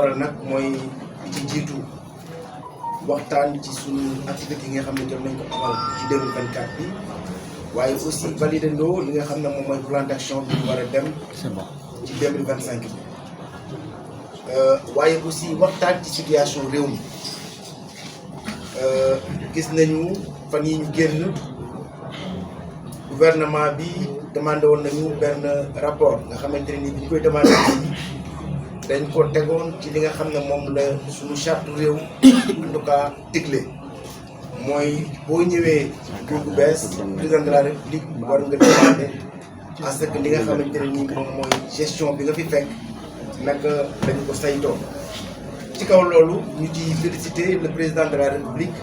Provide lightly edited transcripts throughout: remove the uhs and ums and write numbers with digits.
waral nag mooy ci jiitu waxtaan ci suñu activité yi nga xam ne jot nañ ko amal ci 2024 bi waaye aussi validé ndoo li nga xam ne moom mooy plan d'action bi ñu war a dem ci 2025 bi waaye aussi waxtaan ci situation réew mi gis nañu fan yi ñu génn gouvernement bi demandé woon nañu benn rapport nga xamante ne ni bi ñu koy demandé dañ ko tegoon ci li nga xam ne moom la suñu charte réew en tout cas digle mooy boo ñëwee nguur gu bees président de la république war nga demander à ce que li nga xamante ne ni moom mooy gestion bi nga fi fekk naka dañu ko saytoo ci kaw loolu ñu ci féliciter le président de la république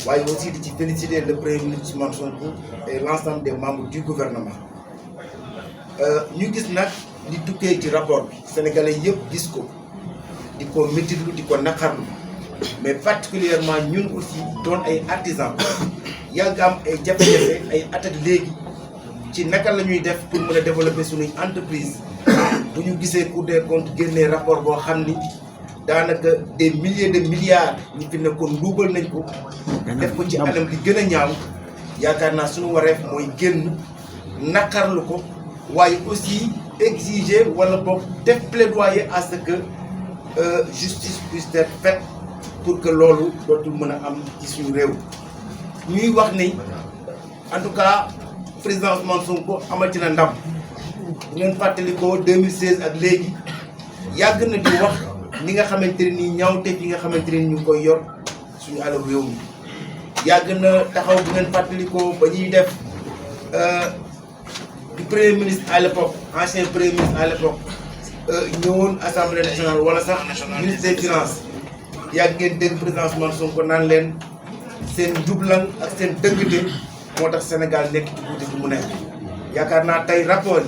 waaye aussi di ci féliciter le premier ministre Ousmane Sonko et l'ensemble des membres du gouvernement ñu gis nag li tukkee ci rapport bi sénégalais yëpp gis ko di ko métitlu di ko naqarlu mais particulièrement ñun aussi doon ay artisans yàgg am ay jafe-jafe ay at ak léegi ci naka la ñuy def pour mën a développer suñuy entreprise bu ñu gisee Cour des comptes génnee rapport boo xam ni daanaka des milliers de milliards ñu fi nekkoon luubal nañ ko def ko ci anam li gën a ñaaw yaakaar naa suñu wareef mooy génn naqarlu ko waaye aussi exiger wala boog def plaidoyer à ce que justice puisse être faite pour que loolu dootul mën a am ci suñu réew ñuy wax ni en tout cas président Ousmane Sonko amati na ndam ngeen fàttali ko 2016 ak léegi yàgg na di wax ni nga xamante ne nii ñaawteef yi nga xamante ne ñu ngi koy yor suñu alal réew mi yàgg na taxaw bu ngeen fàttali ko ba ñuy def du premier ministre à l'époque ancien premier ministre à l'époque ñëwoon assemblée nationale wala sax ministre des finances yàgg ngeen dégg président Ousmane Sonko naan leen seen njublan ak seen dëngte moo tax Sénégal nekk ci guddi gi mu nekk yaakaar naa tey rapport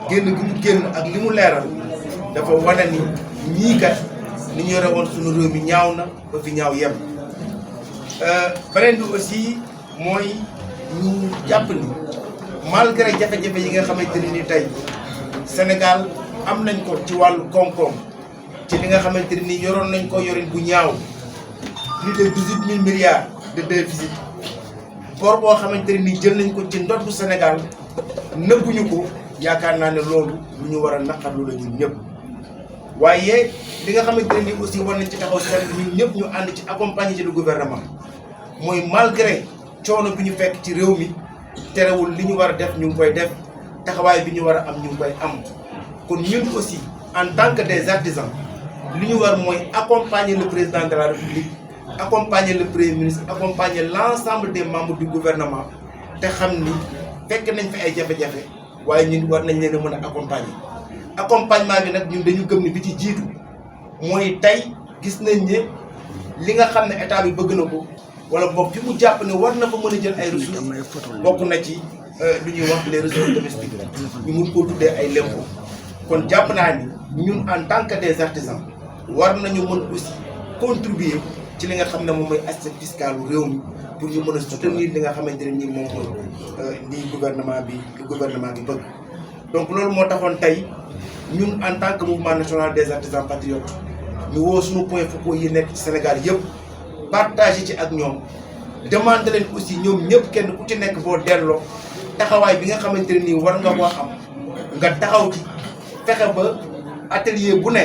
yi génn gi mu génn ak li mu leeral dafa wane ni ñii kat ni ñu yore woon suñu réew mi ñaaw na ba fi ñaaw yem beneen bi aussi mooy ñu jàpp ni malgré jafe-jafe yi nga xamante ne ni tey Sénégal am nañ ko ci wàllu koom-koom ci li nga xamante ne ni yoroon nañ ko yorin bu ñaaw plus de 18 000 milliards de déficit bor boo xamante ne ni jël nañ ko ci ndoddu Sénégal nëbbuñu ko yaakaar naa ne loolu lu ñu war a naqarlu la ñun ñëpp waaye li nga xamante ne ni aussi war nañ ci taxaw seen ñun ñëpp ñu ànd ci accompagner ci le gouvernement mooy malgré coono bi ñu fekk ci réew mi terewul li ñu war a def ñu ngi koy def taxawaay bi ñu war a am ñu ngi koy am kon ñun aussi en tant que des artisans li ñu war mooy accompagner le président de la république accompagner le premier ministre accompagner l'ensemble des membres du gouvernement te xam ni fekk nañ fi ay jafe-jafe waaye ñun war nañ leen a mën a accompagner accompagnement bi nag ñun dañu gëm ni bi ci jiitu mooy tey gis nañ ne li nga xam ne état bi bëgg na ko wala boog fi mu jàpp ne war na fa mën a jël ay ressources bokk na ci lu ñuy wax les ressources domestiques ñu mun koo tuddee ay lempo kon jàpp naa ni ñun en tant que des artisans war nañu mën aussi contribuer ci li nga xam ne moom mooy assiette fiscale réew mi pour ñu mën a soutenir li nga xamante ne nii moom mooy li gouvernement bi bëgg donc loolu moo taxoon tey ñun en tant que mouvement national des artisans patriotes ñu woo suñu points focaux yi nekk ci Sénégal yëpp partager ci ak ñoom demande leen aussi ñoom ñëpp kenn ku ci nekk boo delloo taxawaay bi nga xamante ne nii war nga koo am nga taxaw ci fexe ba atelier bu ne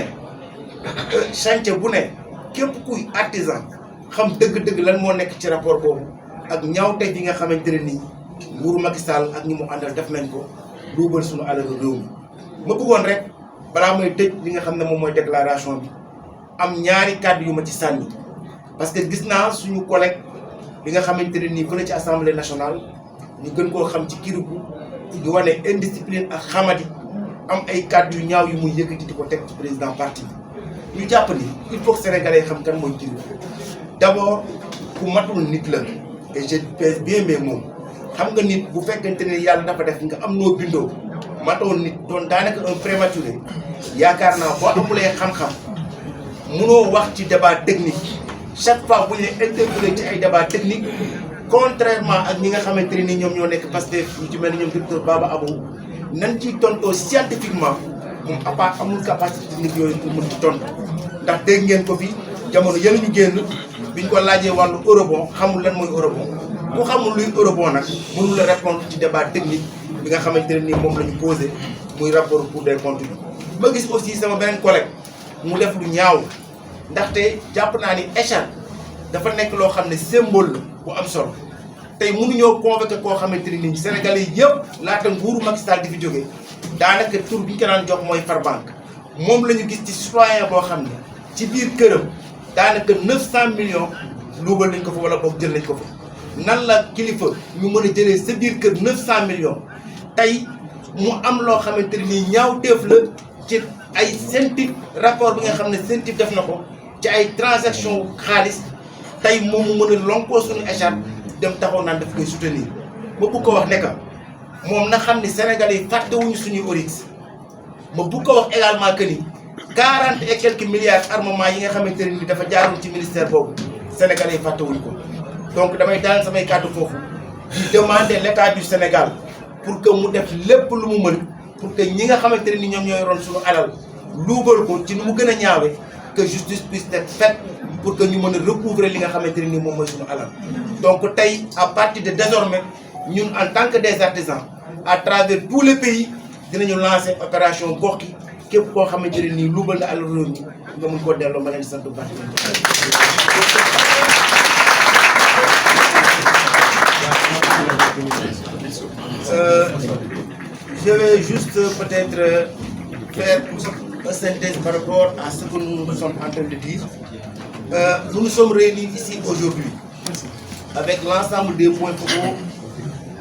chantier bu ne képp kuy artisan xam dëgg-dëgg lan moo nekk ci rapport boobu ak ñaawteef yi nga xamante ne nii nguuru Macky Sall ak ñi mu àndal def nañ ko luubal suñu alal réew mi ma bëggoon rek balaa may tëj li nga xam ne moom mooy déclaration bi am ñaari kàddu yu ma ci sànni parce que gis naa suñu collègue bi nga xamante ne nii fële ci assemblée nationale ñu gën koo xam ci kiriku di wane indiscipline ak xamadi am ay kàddu yu ñaaw yu muy yëkkati di ko teg ci président parti bi ñu jàpp ni il faut que sénégalais yi xam kan mooy kiriku d'abord ku matul nit la et je pèse bien mes mots xam nga nit bu fekkente ne yàlla dafa def nga am noo bindoo matoon nit doon daanaka un prématuré yaakaar naa boo amulee xam-xam munoo wax ci débat technique chaque fois bu ñu ne interpellé ci ay débat technique contrairement ak ñi nga xamante ne ni ñoom ñoo nekk Pastef ñu ci mel ni ñoom docteur Baba Abou nan ciy tontoo scientifiquement moom à part amul capacité technique yooyu pour mën ci tontu ndax dégg ngeen ko fi jamono yële ñu génn biñ ko laajee wàllu eurobond xamul lan mooy eurobond ku xamul luy eurobond nag mënul la répondre ci débat technique bi nga xamante ne nii moom la ñu posé muy rapport Cour des comptes bi. ma gis aussi sama beneen collègue mu def lu ñaaw ndaxte jàpp naa ni écharpe dafa nekk loo xam ne symbole la bu am solo tey mënuñoo convoqué koo xamante ni nii Sénégalais yëpp laata nguuru Macky Sall di fi jógee daanaka tur bi ñu ko daan jox mooy Farbank moom la ñu gis ci citoyen boo xam ne ci biir këram daanaka 900 millions luubal nañ ko fa wala boog jël nañ ko fa. nan la kilifa ñu mën a jëlee sa biir kër 900 millions tey mu am loo xamante ni nii ñaaw teef la ci ay CENTIF rapport bi nga xam ne CENTIF def na ko ci ay transaction xaalis tey moom mu mën a lonkoo suñu écharpe dem taxaw naan daf koy soutenir ma bëgg ko wax ne moom na xam ni Sénégalais yi fàttewuñu suñuy orix ma bëgg ko wax également que ni 40 et quelques milliards armement yi nga xamante ne ni dafa jaaroon ci ministère boobu Sénégalais yi fàttewuñu ko donc damay daal samay kàddu foofu di demander l'État du Sénégal pour que mu def lépp lu mu mën pour que ñi nga xamante ne ni ñoom ñooy ron suñu alal luubal ko ci nu mu gën a ñaawee que justice puisse être faite pour que ñu mën a recouvrer li nga xamante ne ni moom mooy suñu alal. donc tey à partir de désormais ñun en tant que des artisans à travers tous les pays dinañu lancer opération gox yi képp koo xamante ne nii luubal na alal réew mi nga mën koo delloo ma leen di sant bu baax. Je vais juste peut-être faire une synthèse par rapport à ce que nous sommes en train de dire. Nous nous sommes réunis ici aujourd'hui avec l'ensemble des points focaux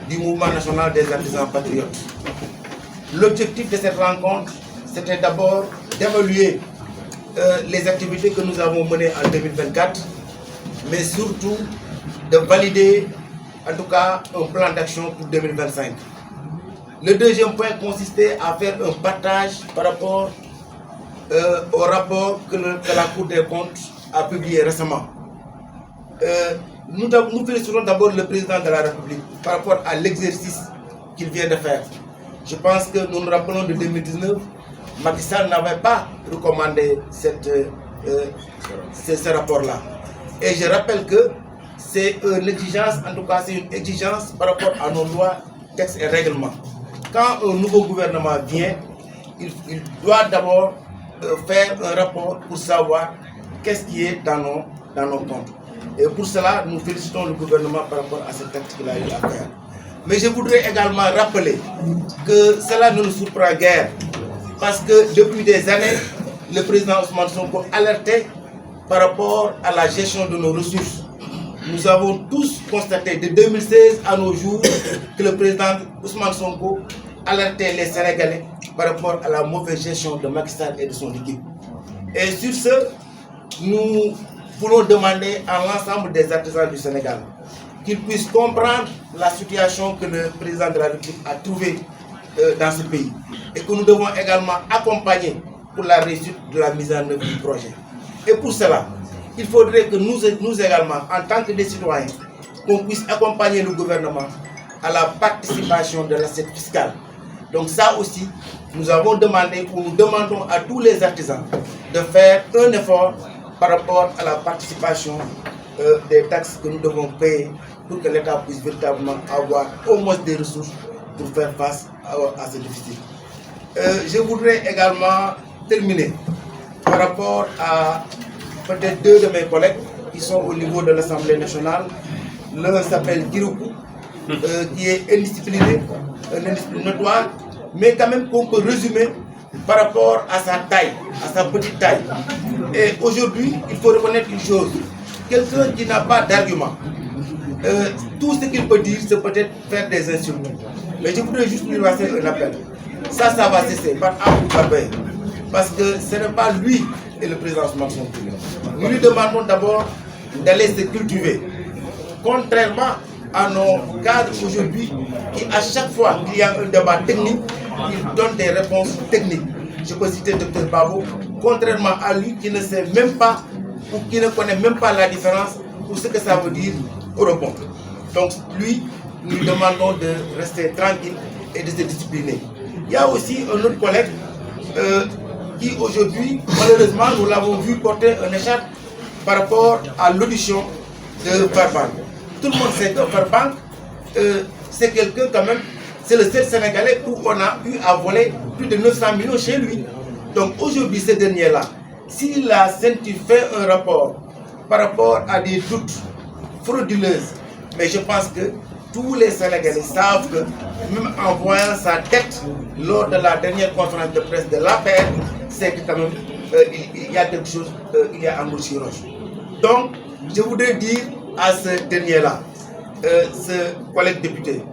du mouvement national des artisans patriotes. L'objectif de cette rencontre, c'était d'abord d'évaluer les activités que nous avons menées en 2024, mais surtout de valider en tout cas un plan d'action pour 2025. Le deuxième point consistait à faire un partage par rapport au rapport que la Cour des comptes a publié récemment. Nous félicitons d'abord le président de la République par rapport à l'exercice qu'il vient de faire. Je pense que nous nous rappelons de 2019, Macky Sall n'avait pas recommandé ce rapport-là. Et je rappelle que c'est une exigence, en tout cas c'est une exigence par rapport à nos lois, textes et règlements. Quand un nouveau gouvernement vient, il doit d'abord faire un rapport pour savoir qu'est-ce qui est dans nos comptes. Et pour cela, nous félicitons le gouvernement par rapport à cet acte qu'il a eu à faire. Mais je voudrais également rappeler que cela ne nous surprend guère, parce que depuis des années, le président Ousmane Sonko alertait par rapport à la gestion de nos ressources. Nous avons tous constaté de 2016 à nos jours que le président Ousmane Sonko alertait les Sénégalais par rapport à la mauvaise gestion de Macky Sall et de son équipe. Et sur ce, nous voulons demander à l'ensemble des artisans du Sénégal qu'ils puissent comprendre la situation que le président de la République a trouvée dans ce pays et que nous devons également accompagner pour la réussite de la mise en œuvre du projet. Et pour cela, il faudrait que nous également, en tant que des citoyens, qu'on puisse accompagner le gouvernement à la participation de l'assiette fiscale. Donc ça aussi, nous avons demandé, ou nous demandons à tous les artisans de faire un effort par rapport à la participation des taxes que nous devons payer pour que l'État puisse véritablement avoir au moins des ressources pour faire face à ce déficit. Je voudrais également terminer par rapport à peut-être deux de mes collègues qui sont au niveau de l'Assemblée nationale. L'un s'appelle Kiroukou, qui est indiscipliné, un indiscipliné notoire, mais quand même qu'on peut résumer par rapport à sa taille, à sa petite taille. Et aujourd'hui, il faut reconnaître une chose, quelqu'un qui n'a pas d'argument, tout ce qu'il peut dire, c'est peut-être faire des insultes. Mais je voudrais juste lui lancer un appel. Ça va cesser par A ou par B. Parce que ce n'est pas lui et le président Ousmane Sonko. Nous lui demandons d'abord d'aller se cultiver. Contrairement à nos cadres aujourd'hui, qui à chaque fois qu'il y a un débat technique, ils donnent des réponses techniques. Je peux citer Dr Babou, contrairement à lui qui ne sait même pas ou qui ne connaît même pas la différence pour ce que ça veut dire eurobond. Donc lui, nous lui demandons de rester tranquille et de se discipliner. Il y a aussi un autre collègue qui aujourd'hui, malheureusement, nous l'avons vu porter un écharpe par rapport à l'audition de Farbank. Tout le monde sait que Farbank, c'est quelqu'un quand même, c'est le seul Sénégalais où on a eu à voler plus de 900 millions chez lui. Donc aujourd'hui, ce dernier-là, si la CENTI fait un rapport par rapport à des doutes frauduleuses, mais je pense que tous les Sénégalais savent que même en voyant sa tête lors de la dernière conférence de presse de l'APR, c'est que quand même il y a quelque chose, il y a un mot sur roche. Donc, je voudrais dire à ce dernier-là, ce collègue député,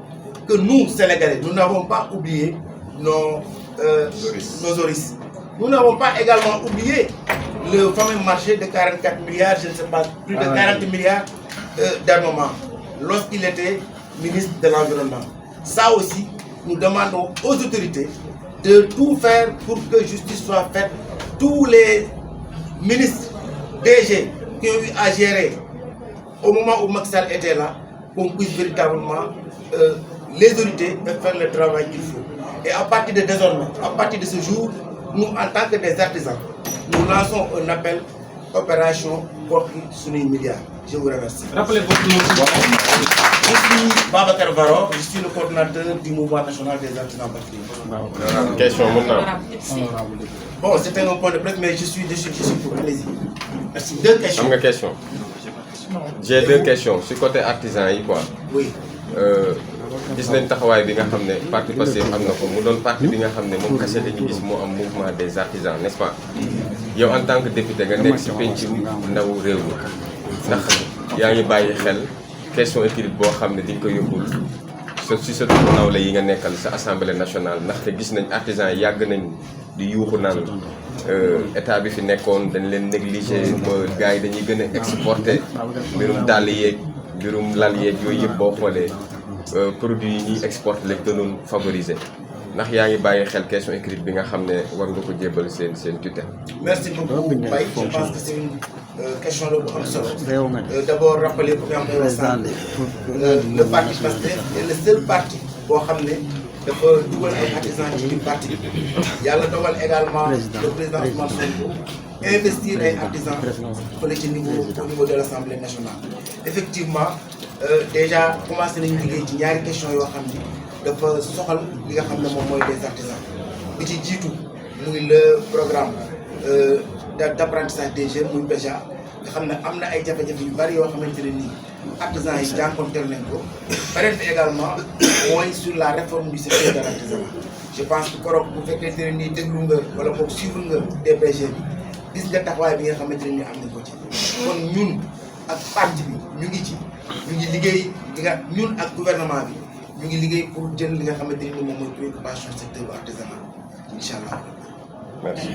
que nous, Sénégalais, nous n'avons pas oublié nos oris. Nous n'avons pas également oublié le fameux marché de 44 milliards, je ne sais pas, plus de 40 milliards d'armement, lorsqu'il était ministre de l'Environnement. Ça aussi, nous demandons aux autorités de tout faire pour que justice soit faite. Tous les ministres DG qui ont eu à gérer au moment où Macky Sall était là, qu'on puisse véritablement les autorités et faire le travail qu'il faut. Et à partir de désormais, à partir de ce jour, nous, en tant que des artisans, nous lançons un appel opération pour Sunni Média. Je vous remercie. Rappelez votre nom. Je suis Babacar Varo, je suis le coordinateur du mouvement national des artisans patriotes. Question maintenant. Bon, c'était un point de presse, mais je suis pour. Allez-y. Merci. Deux questions. Am nga question. J'ai deux questions sur côté artisan yi quoi. Oui. Gis nañ taxawaay bi nga xam ne parti Pastef am na ko mu doon parti bi nga xam ne moom kese dañu gis moo am mouvement des artisans n'est-ce pas. yow en tant que député nga nekk ci penc ndaw réew mi ndax yaa ngi bàyyi xel question équilibre boo xam ne di nga ko yóbbul si sa nawle yi nga nekkal sa assemblée nationale ndaxte gis nañ artisans yi yàgg nañ di yuuxu naan état bi fi nekkoon dañ leen négligé ba gars yi dañuy gën a exporté mbirum dàll yeeg mbirum lal yeeg yooyu yëpp boo xoolee produits yi ñuy exporté la gënoon favoriser ndax yaa ngi bàyyi xel question écrite bi nga xam ne war nga ko jébbal seen tutelle. Merci beaucoup Mbaye, je pense que c'est une question la bu am solo. D'abord rappeler ko nga xam ne le parti Pastef est le seul parti boo xam ne dafa dugal ay artisans ci biir parti bi. Yàlla dogal également le président Ousmane Sonko investir ay artisans fële ci au niveau de l'Assemblée nationale. Effectivement déjà commencé nañu liggéey ci ñaari question yoo xam ni dafa soxal li nga xam ne moom mooy des artisans bi ci jiitu muy le programme d'apprentissage des jeunes muy PEJA nga xam ne am na ay jafe-jafe yu bari yoo xamante ne nii artisans yi jànkonteel nañ ko. beneen bi également mooy sur la réforme du secteur de l'artisanat. Je pense que koroog bu fekkente ne nii déglu nga wala boog suivre nga DPG bi gis nga taxawaay bi nga xamante ne nii am nañ ko ci. kon ñun ak parti bi ñu ngi liggéey li nga ñun ak gouvernement bi ñu ngi liggéey pour jël li nga xamante ni moom mooy préoccupation secteur bu artisanat incha allah. Merci.